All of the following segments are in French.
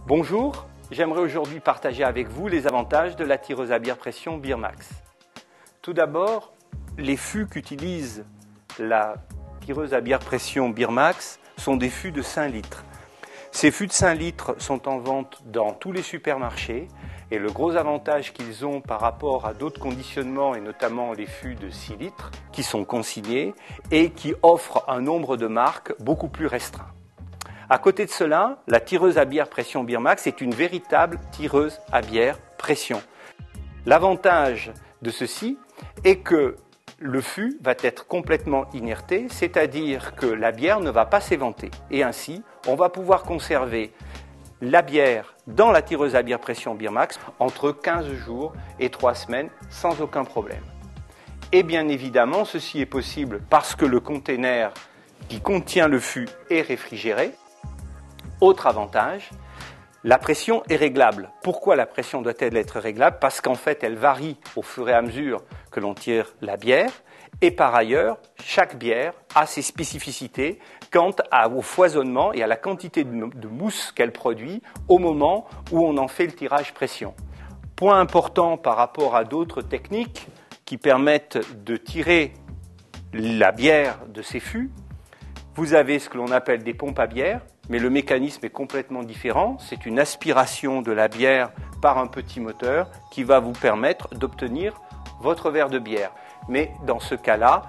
Bonjour, j'aimerais aujourd'hui partager avec vous les avantages de la tireuse à bière pression Beermax. Tout d'abord, les fûts qu'utilise la tireuse à bière pression Beermax sont des fûts de 5 litres. Ces fûts de 5 litres sont en vente dans tous les supermarchés et le gros avantage qu'ils ont par rapport à d'autres conditionnements et notamment les fûts de 6 litres qui sont consignés et qui offrent un nombre de marques beaucoup plus restreint. À côté de cela, la tireuse à bière pression Beermax est une véritable tireuse à bière pression. L'avantage de ceci est que le fût va être complètement inerté, c'est-à-dire que la bière ne va pas s'éventer. Et ainsi, on va pouvoir conserver la bière dans la tireuse à bière pression Beermax entre 15 jours et 3 semaines sans aucun problème. Et bien évidemment, ceci est possible parce que le conteneur qui contient le fût est réfrigéré. Autre avantage, la pression est réglable. Pourquoi la pression doit-elle être réglable? Parce qu'en fait, elle varie au fur et à mesure que l'on tire la bière. Et par ailleurs, chaque bière a ses spécificités quant au foisonnement et à la quantité de mousse qu'elle produit au moment où on en fait le tirage pression. Point important par rapport à d'autres techniques qui permettent de tirer la bière de ces fûts, vous avez ce que l'on appelle des pompes à bière, mais le mécanisme est complètement différent. C'est une aspiration de la bière par un petit moteur qui va vous permettre d'obtenir votre verre de bière. Mais dans ce cas-là,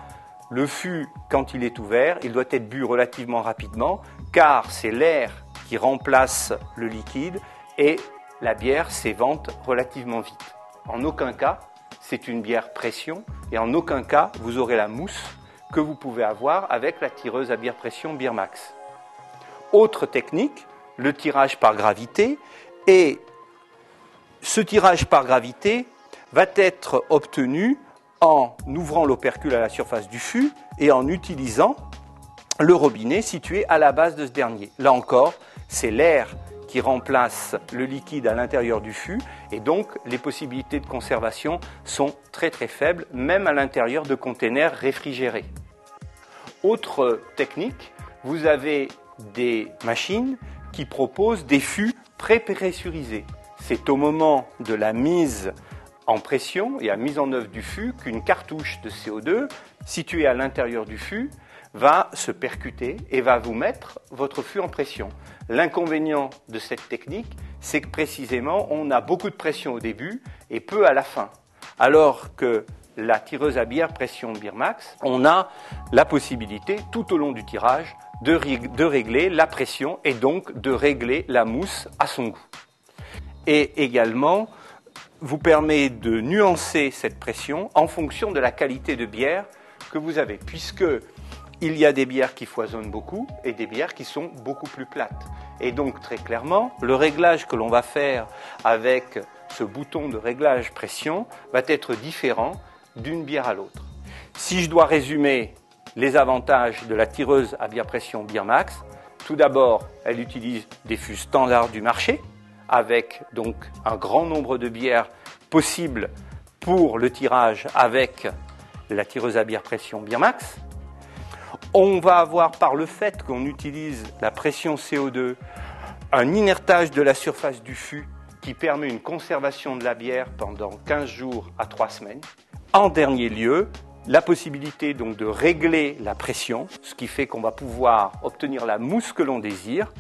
le fût, quand il est ouvert, il doit être bu relativement rapidement, car c'est l'air qui remplace le liquide et la bière s'évente relativement vite. En aucun cas, c'est une bière pression et en aucun cas, vous aurez la mousse que vous pouvez avoir avec la tireuse à bière pression Beermax. Autre technique, le tirage par gravité. Et ce tirage par gravité va être obtenu en ouvrant l'opercule à la surface du fût et en utilisant le robinet situé à la base de ce dernier. Là encore, c'est l'air qui remplace le liquide à l'intérieur du fût et donc les possibilités de conservation sont très très faibles, même à l'intérieur de containers réfrigérés. Autre technique, vous avez des machines qui proposent des fûts pré-pressurisés. C'est au moment de la mise en pression et à mise en œuvre du fût qu'une cartouche de CO2 située à l'intérieur du fût va se percuter et va vous mettre votre fût en pression. L'inconvénient de cette technique, c'est que précisément on a beaucoup de pression au début et peu à la fin. Alors que la tireuse à bière pression Beermax, on a la possibilité tout au long du tirage de régler la pression et donc de régler la mousse à son goût. Et également, vous permet de nuancer cette pression en fonction de la qualité de bière que vous avez, puisque il y a des bières qui foisonnent beaucoup et des bières qui sont beaucoup plus plates. Et donc très clairement, le réglage que l'on va faire avec ce bouton de réglage pression va être différent d'une bière à l'autre. Si je dois résumer les avantages de la tireuse à bière pression Beermax, tout d'abord, elle utilise des fûts standards du marché, avec donc un grand nombre de bières possibles pour le tirage avec la tireuse à bière pression Beermax. On va avoir, par le fait qu'on utilise la pression CO2, un inertage de la surface du fût qui permet une conservation de la bière pendant 15 jours à 3 semaines. En dernier lieu, la possibilité donc de régler la pression, ce qui fait qu'on va pouvoir obtenir la mousse que l'on désire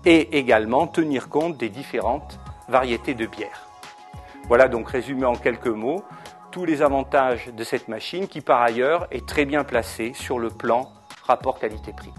et également tenir compte des différentes variétés de bière. Voilà donc résumé en quelques mots tous les avantages de cette machine qui par ailleurs est très bien placée sur le plan rapport qualité-prix.